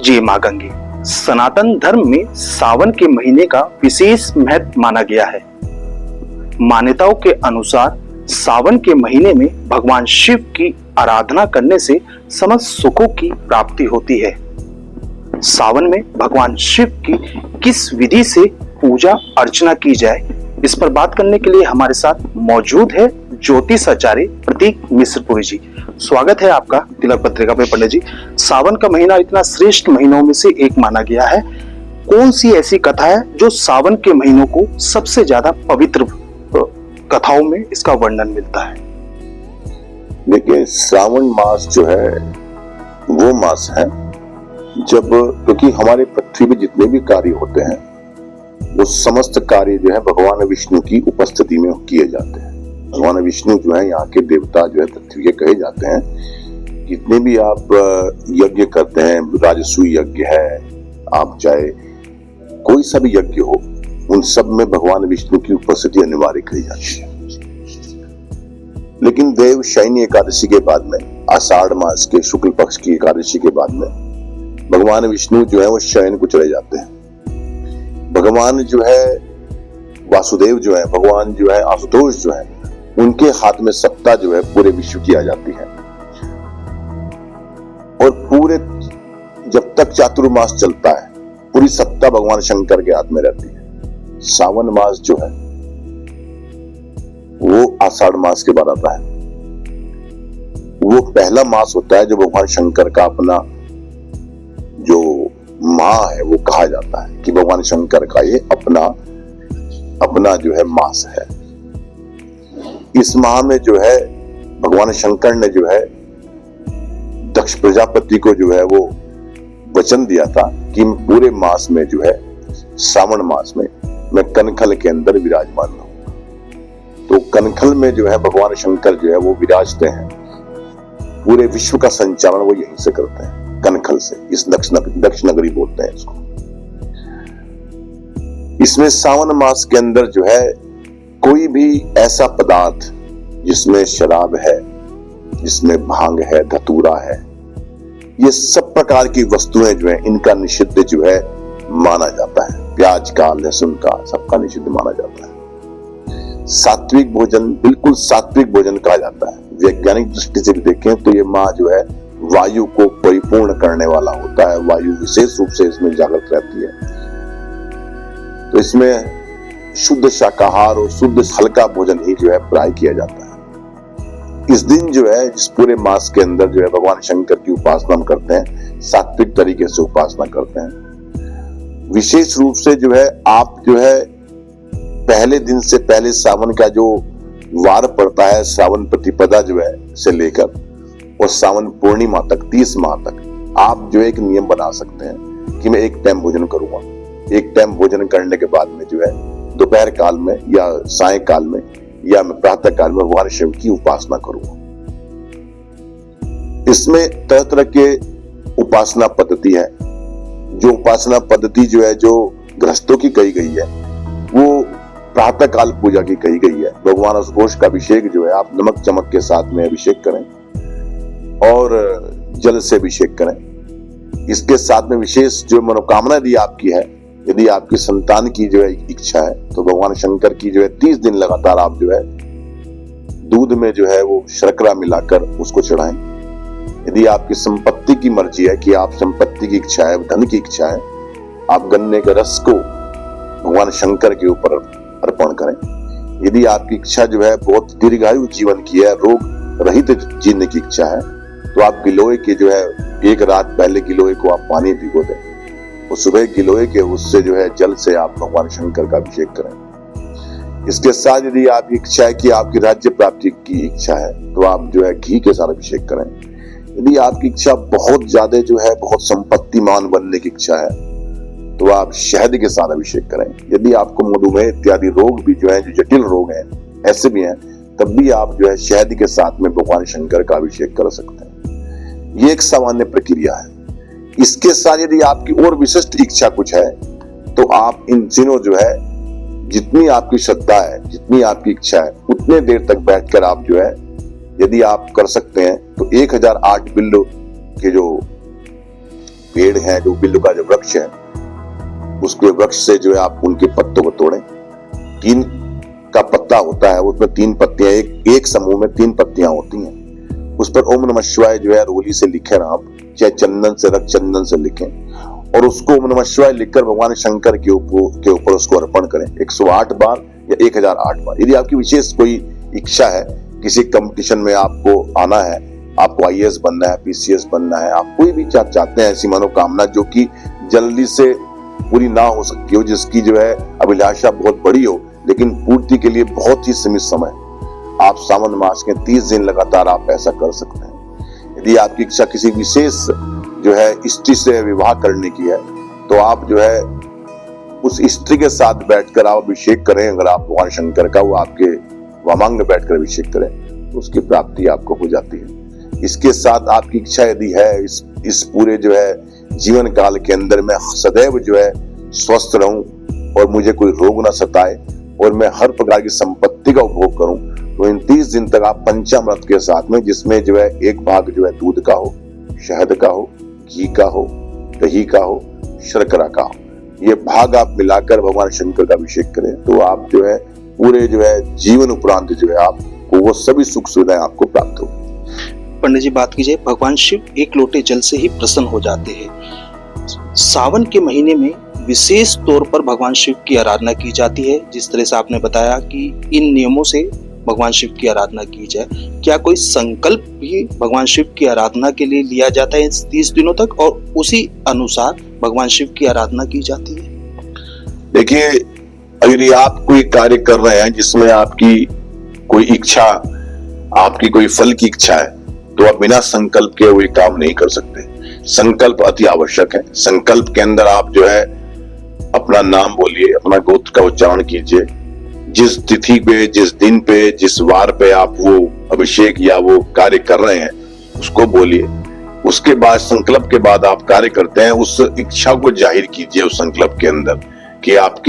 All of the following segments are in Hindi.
जी माँ गंगे, सनातन धर्म में सावन के महीने का विशेष महत्व माना गया है। मान्यताओं के अनुसार सावन के महीने में भगवान शिव की आराधना करने से समस्त सुखों की प्राप्ति होती है। सावन में भगवान शिव की किस विधि से पूजा अर्चना की जाए, इस पर बात करने के लिए हमारे साथ मौजूद है ज्योतिष आचार्य प्रतीक मिश्रपुरी जी। स्वागत है आपका तिलक पत्रिका पे पंडित जी। सावन का महीना इतना श्रेष्ठ महीनों में से एक माना गया है। कौन सी ऐसी कथा है जो सावन के महीनों को सबसे ज्यादा पवित्र कथाओं में इसका वर्णन मिलता है? देखिए, श्रावण मास जो है वो मास है जब, क्योंकि हमारे पृथ्वी में जितने भी कार्य होते हैं वो समस्त कार्य जो है भगवान विष्णु की उपस्थिति में किए जाते हैं। भगवान विष्णु जो है यहाँ के देवता जो है पृथ्वी के कहे जाते हैं। जितने भी आप यज्ञ करते हैं, राजसूय यज्ञ है, आप चाहे कोई सा भी यज्ञ हो, उन सब में भगवान विष्णु की उपस्थिति अनिवार्य कही जाती है। लेकिन देव शयनी एकादशी के बाद में, आषाढ़ मास के शुक्ल पक्ष की एकादशी के बाद में भगवान विष्णु जो है वो शयन को चले जाते हैं। भगवान जो है वासुदेव जो है, भगवान जो है आशुतोष जो है, उनके हाथ में सत्ता जो है पूरे विश्व की आ जाती है। और पूरे जब तक चातुर्मास चलता है पूरी सत्ता भगवान शंकर के हाथ में रहती है। सावन मास जो है वो आषाढ़ मास के बाद आता है। वो पहला मास होता है जो भगवान शंकर का अपना जो माह है वो कहा जाता है कि भगवान शंकर का ये अपना जो है मास है। इस माह में जो है भगवान शंकर ने जो है दक्ष प्रजापति को जो है वो वचन दिया था कि पूरे मास में जो है श्रावण मास में मैं कनखल के अंदर विराजमान रहूंगा। तो कनखल में जो है भगवान शंकर जो है वो विराजते हैं। पूरे विश्व का संचालन वो यहीं से करते हैं, कनखल से। इस दक्ष नगरी बोलते हैं इसको। इसमें सावन मास के अंदर जो है कोई भी ऐसा पदार्थ जिसमें शराब है, जिसमें भांग है, धतूरा है, ये सब प्रकार की वस्तुएं जो है इनका निषिद्ध जो है माना जाता है। प्याज का, लहसुन का, सबका निषिद्ध माना जाता है। सात्विक भोजन, बिल्कुल सात्विक भोजन कहा जाता है। वैज्ञानिक दृष्टि से भी देखें तो ये माह जो है वायु को परिपूर्ण करने वाला होता है। वायु विशेष रूप से इसमें जागृत रहती है। तो इसमें शुद्ध शाकाहार और शुद्ध हल्का भोजन ही जो है प्राय किया जाता है। इस दिन जो है, इस पूरे मास के अंदर जो है भगवान शंकर की उपासना करते हैं, सात्विक तरीके से उपासना करते हैं। विशेष रूप से जो है आप जो है पहले दिन से पहले सावन का जो वार पड़ता है, श्रावण प्रतिपदा जो है से लेकर और सावन पूर्णिमा तक, 30 माह तक आप जो एक नियम बना सकते हैं कि मैं एक टाइम भोजन करूंगा। एक टाइम भोजन करने के बाद में जो है दोपहर काल में या साय काल में या मैं प्रातः काल में भगवान शिव की उपासना करूंगा। इसमें तरह तरह के उपासना पद्धति है। जो उपासना पद्धति जो है जो गृहस्थों की कही गई है वो प्रातः काल पूजा की कही गई है। भगवान आशुतोष का अभिषेक जो है आप नमक चमक के साथ में अभिषेक करें और जल से अभिषेक करें। इसके साथ में विशेष जो मनोकामना यदि आपकी है, यदि आपकी संतान की जो है इच्छा है, तो भगवान शंकर की जो है 30 दिन लगातार आप जो है दूध में जो है वो शर्करा मिलाकर उसको चढ़ाएं। यदि आपकी संपत्ति की मर्जी है कि आप संपत्ति की इच्छा है, धन की इच्छा है, आप गन्ने के रस को भगवान शंकर के ऊपर अर्पण करें। यदि आपकी इच्छा जो है बहुत दीर्घायु जीवन की है, रोग रहित जीने की इच्छा है, तो आप गिलोय के जो है एक रात पहले गिलोय को आप पानी भिगो दें और सुबह गिलोय के उससे जो है जल से आप भगवान शंकर का अभिषेक करें। इसके साथ यदि आपकी इच्छा है कि आपकी राज्य प्राप्ति की इच्छा है तो आप जो है घी के साथ अभिषेक करें। यदि आपकी इच्छा बहुत ज्यादा जो है बहुत संपत्तिमान बनने की इच्छा है तो आप शहद के साथ अभिषेक करें। यदि आपको मधुमेह इत्यादि रोग भी जो है, जो जटिल रोग हैं, ऐसे भी हैं, तब भी आप जो है शहद के साथ में भगवान शंकर का अभिषेक कर सकते हैं। ये एक सामान्य प्रक्रिया है। इसके साथ यदि आपकी और विशिष्ट इच्छा कुछ है तो आप इन दिनों जो है जितनी आपकी श्रद्धा है, जितनी आपकी इच्छा है, उतने देर तक बैठकर आप जो है यदि आप कर सकते हैं तो 1008 बिल्व के जो पेड़ है, जो बिल्लू का जो वृक्ष है, उसके वृक्ष से जो है आप उनके पत्तों को तोड़ें। 3 का पत्ता होता है, उसमें 3 पत्तियां, एक समूह में 3 पत्तियां होती हैं। उस पर ओम नमः शिवाय जो है रोली से लिखें आप, चाहे चंदन से, रक्त चंदन से लिखें, और उसको ओम नमः शिवाय लिखकर भगवान शंकर के ऊपर उसको अर्पण करें 108 बार या 1008 बार। यदि आपकी विशेष कोई इच्छा है, किसी कंपटीशन में आपको आना है, आपको IAS बनना है, PCS बनना है, आप कोई भी चाहते हैं ऐसी मनोकामना जो कि जल्दी से पूरी ना हो सकती हो, जिसकी जो है अभिलाषा बहुत बड़ी हो लेकिन पूर्ति के लिए बहुत ही सीमित समय, आप सावन मास के 30 दिन लगातार आप ऐसा कर सकते हैं। यदि आपकी इच्छा किसी विशेष जो है स्त्री से विवाह करने की है, तो आप जो है उस स्त्री के साथ बैठकर आप अभिषेक करें। अगर आप भगवान शंकर का वो आपके वामांग में बैठकर अभिषेक करें तो उसकी प्राप्ति आपको हो जाती है। इसके साथ आपकी इच्छा यदि है इस पूरे जो है जीवन काल के अंदर मैं सदैव जो है स्वस्थ रहूं और मुझे कोई रोग ना सताए और मैं हर प्रकार की संपत्ति का उपभोग करूं, तो इन 30 दिन तक आप पंचामृत के साथ में, जिसमें जो है एक भाग जो है दूध का हो, शहद का हो, घी का हो, दही का हो, शर्करा का हो, ये भाग आप मिलाकर भगवान शंकर का अभिषेक करें, तो आप जो है पूरे जो है जीवन उपरांत जो है आपको वो सभी सुख सुविधाएं आपको प्राप्त हो। पंडित जी, बात कीजिए, भगवान शिव एक लोटे जल से ही प्रसन्न हो जाते हैं। सावन के महीने में विशेष तौर पर भगवान शिव की आराधना की जाती है। जिस तरह से आपने बताया कि इन नियमों से भगवान शिव की आराधना की जाए, क्या कोई संकल्प भी भगवान शिव की आराधना के लिए लिया जाता है इस 30 दिनों तक, और उसी अनुसार भगवान शिव की आराधना की जाती है? देखिए, अगर आप कोई कार्य कर रहे हैं जिसमें आपकी कोई इच्छा, आपकी कोई फल की इच्छा है, तो आप बिना संकल्प के वो काम नहीं कर सकते। संकल्प अति आवश्यक है। संकल्प के अंदर आप जो है अपना नाम बोलिए, अपना गोत्र का उच्चारण कीजिए। जिस तिथि पे, जिस दिन पे, जिस वार पे आप वो अभिषेक या वो कार्य कर रहे हैं उसको बोलिए। उसके बाद संकल्प के बाद आप कार्य करते हैं, उस इच्छा को जाहिर कीजिए उस संकल्प के अंदर कि आप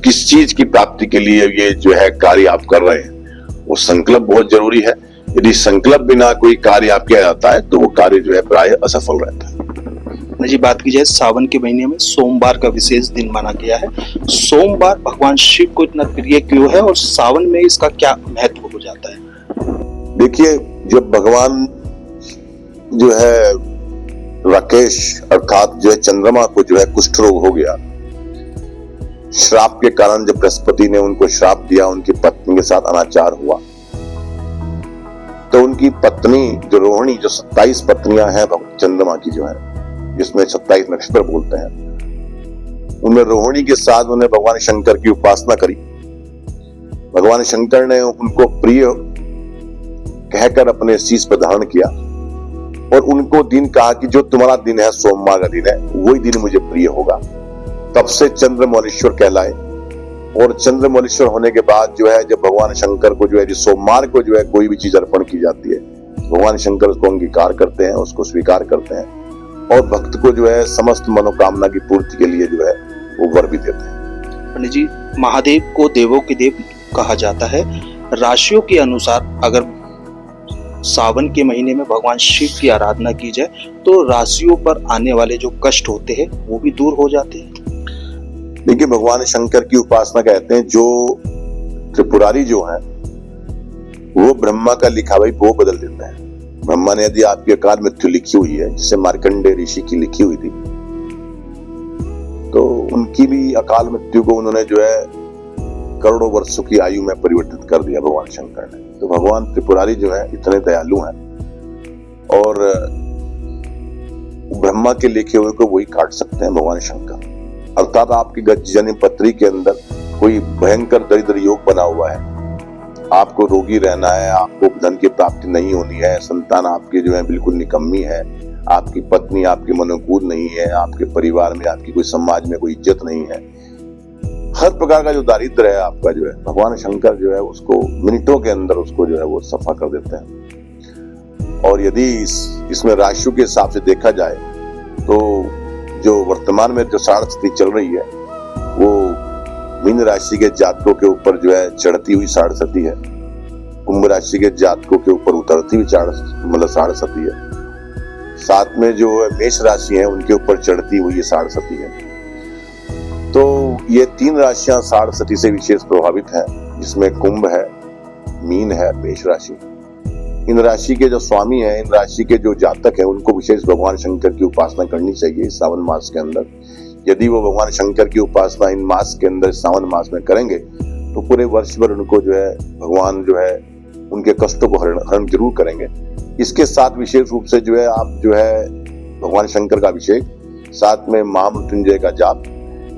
किस चीज की प्राप्ति के लिए ये जो है कार्य आप कर रहे हैं। वो संकल्प बहुत जरूरी है। यदि संकल्प बिना कोई कार्य आप किया जाता है तो वो कार्य जो है प्राय असफल रहता है। जी, बात की जाए, सावन के महीने में सोमवार का विशेष दिन माना गया है। सोमवार भगवान शिव को इतना प्रिय क्यों है और सावन में इसका क्या महत्व हो जाता है? देखिए, जब भगवान जो है राकेश अर्थात जो है चंद्रमा को जो है कुष्ठ रोग हो गया, श्राप के कारण जब बृहस्पति ने उनको श्राप दिया, उनकी पत्नी के साथ अनाचार हुआ, तो उनकी पत्नी जो रोहिणी, जो 27 पत्नियां हैं चंद्रमा की जो है, जिसमें 27 नक्षत्र बोलते हैं, उनमें रोहिणी के साथ उन्होंने भगवान शंकर की उपासना करी। भगवान शंकर ने उनको प्रिय कहकर अपने शीश पर धारण किया और उनको दिन कहा कि जो तुम्हारा दिन है, सोमवार का दिन है, वही दिन मुझे प्रिय होगा। तब से चंद्रमौलीश्वर कहलाए। और चंद्रमौलीश्वर होने के बाद जो है, जब भगवान शंकर को जो है सोमवार को जो है कोई भी चीज अर्पण की जाती है, भगवान शंकर उसको अंगीकार करते हैं, उसको स्वीकार करते हैं और भक्त को जो है समस्त मनोकामना की पूर्ति के लिए जो है वो वर भी देते हैं। पंडित जी, महादेव को देवों के देव कहा जाता है। राशियों के अनुसार अगर सावन के महीने में भगवान शिव की आराधना की जाए तो राशियों पर आने वाले जो कष्ट होते हैं वो भी दूर हो जाते हैं। देखिए, भगवान शंकर की उपासना कहते हैं, जो त्रिपुरारी जो है वो ब्रह्मा का लिखा हुआ वो बदल देते हैं। ब्रह्मा ने यदि आपकी अकाल मृत्यु लिखी हुई है, जिसे मार्कंडेय ऋषि की लिखी हुई थी, तो उनकी भी अकाल मृत्यु को उन्होंने जो है करोड़ों वर्षों की आयु में परिवर्तित कर दिया भगवान शंकर ने। तो भगवान त्रिपुरारी जो है इतने दयालु हैं और ब्रह्मा के लिखे हुए को वही काट सकते हैं भगवान शंकर। अर्थात आपकी जन्म पत्री के अंदर कोई भयंकर दरिद्र योग बना हुआ है, आपको रोगी रहना है, आपको धन की प्राप्ति नहीं होनी है, संतान आपकी जो है बिल्कुल निकम्मी है, आपकी पत्नी आपके मनोकूल नहीं है, आपके परिवार में, आपकी कोई समाज में कोई इज्जत नहीं है, हर प्रकार का जो दारिद्र है आपका जो है, भगवान शंकर जो है उसको मिनटों के अंदर उसको जो है वो सफा कर देते हैं। और यदि इसमें राशियों के हिसाब से देखा जाए तो जो वर्तमान में जो साढ़ स्थिति चल रही है वो मीन राशि के जातकों के ऊपर जो है चढ़ती हुई साढ़ सती है, कुंभ राशि के जातकों के ऊपर उतरती हुई साढ़ सती है, साथ में जो मेष राशि है उनके ऊपर चढ़ती हुई ये साढ़सती है। तो ये 3 राशियां साढ़सती से विशेष प्रभावित हैं, जिसमें कुंभ है, मीन है, मेष राशि। इन राशि के जो स्वामी हैं, इन राशि के जो जातक हैं, उनको विशेष भगवान शंकर की उपासना करनी चाहिए इस सावन मास के अंदर। यदि वो भगवान शंकर की उपासना इन मास के अंदर, सावन मास में करेंगे, तो पूरे वर्ष भर उनको जो है भगवान जो है उनके कष्टों को हरण जरूर करेंगे। इसके साथ विशेष रूप से जो है आप जो है भगवान शंकर का अभिषेक, साथ में महामृत्युंजय का जाप,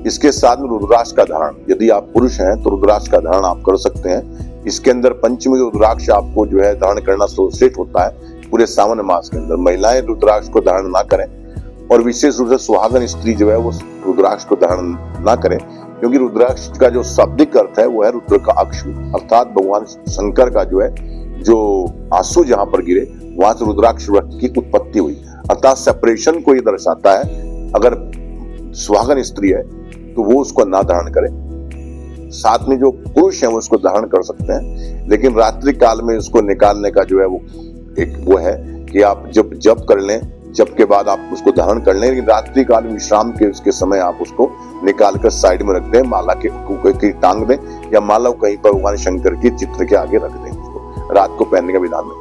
इसके साथ में रुद्राक्ष का धारण। यदि आप पुरुष हैं तो रुद्राक्ष का धारण आप कर सकते हैं। इसके अंदर पंचमी रुद्राक्ष आपको जो है धारण करना सर्वश्रेष्ठ होता है पूरे सावन मास के अंदर। महिलाएं रुद्राक्ष को धारण ना करें, और विशेष रूप से सुहागन स्त्री जो है वो रुद्राक्ष को धारण ना करें, क्योंकि रुद्राक्ष का जो शाब्दिक अर्थ है वो है रुद्र का अक्ष, अर्थात भगवान शंकर का जो है जो आंसू जहां पर गिरे वहां से रुद्राक्ष की उत्पत्ति हुई, अर्थात सेपरेशन को ये दर्शाता है। अगर सुहागन स्त्री है तो वो उसको ना धारण करे। साथ में जो पुरुष है वो उसको धारण कर सकते हैं, लेकिन रात्रि काल में उसको निकालने का जो है वो एक वो है कि आप जब जप कर लें, जप के बाद आप उसको धारण कर लें, लेकिन रात्रि काल में विश्राम के उसके समय आप उसको निकाल कर साइड में रख दें, माला के टांग दें, या माला कहीं पर भगवान शंकर के चित्र के आगे रख दें, उसको रात को पहनने का विधान नहीं।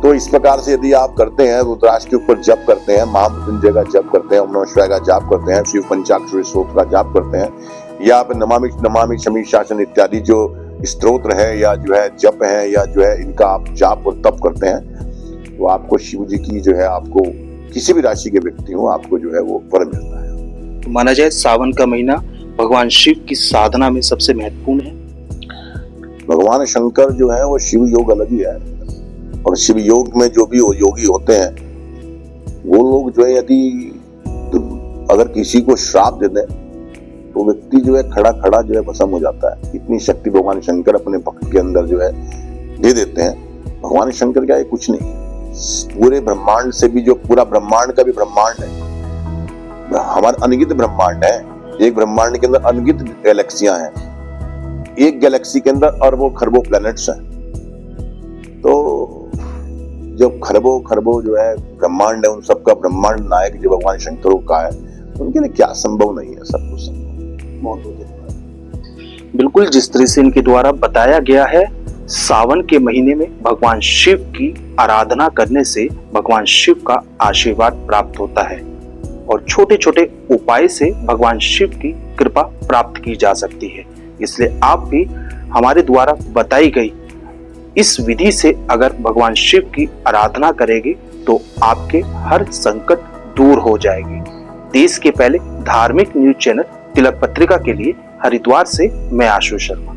तो इस प्रकार से यदि आप करते हैं, रुद्राक्ष के ऊपर जप करते हैं, महामृत्युंजय का जप करते हैं, ओम नमः शिवाय का जाप करते हैं, शिव पंचाक्षरी स्तोत्र का जाप करते हैं, या आप नमामि शमी शासन इत्यादि जो स्तोत्र है या जो है जप है या जो है इनका आप जाप और तप करते हैं, तो आपको शिव जी की जो है, आपको किसी भी राशि के व्यक्ति हो, आपको जो है वो फल मिलता है। माना जाए सावन का महीना भगवान शिव की साधना में सबसे महत्वपूर्ण है। भगवान शंकर जो है वो शिव योग अलग ही है, और शिव योग में जो भी योगी होते हैं वो लोग जो है यदि अगर किसी को श्राप दे दें तो व्यक्ति जो है खड़ा खड़ा जो है भस्म हो जाता है। इतनी शक्ति भगवान शंकर अपने भक्त के अंदर जो है दे देते हैं। भगवान शंकर क्या है, कुछ नहीं, पूरे ब्रह्मांड से भी, जो पूरा ब्रह्मांड का भी ब्रह्मांड है, हमारा अनगिनत ब्रह्मांड है। एक ब्रह्मांड के अंदर अनगिनत गैलेक्सियां हैं, एक गैलेक्सी के अंदर अरबों खरबों प्लैनेट्स हैं। तो जब खरबों जो है ब्रह्मांड है, उन सबका ब्रह्मांड नायक जो भगवान शंकर का है, उनके लिए क्या संभव नहीं है, सब कुछ संभव। बिल्कुल जिस तरह से इनके द्वारा बताया गया है, सावन के महीने में भगवान शिव की आराधना करने से भगवान शिव का आशीर्वाद प्राप्त होता है, और छोटे छोटे उपाय से भगवान शिव की कृपा प्राप्त की जा सकती है। इसलिए आप भी हमारे द्वारा बताई गई इस विधि से अगर भगवान शिव की आराधना करेंगे तो आपके हर संकट दूर हो जाएगी। देश के पहले धार्मिक न्यूज चैनल तिलक पत्रिका के लिए हरिद्वार से मैं आशु शर्मा।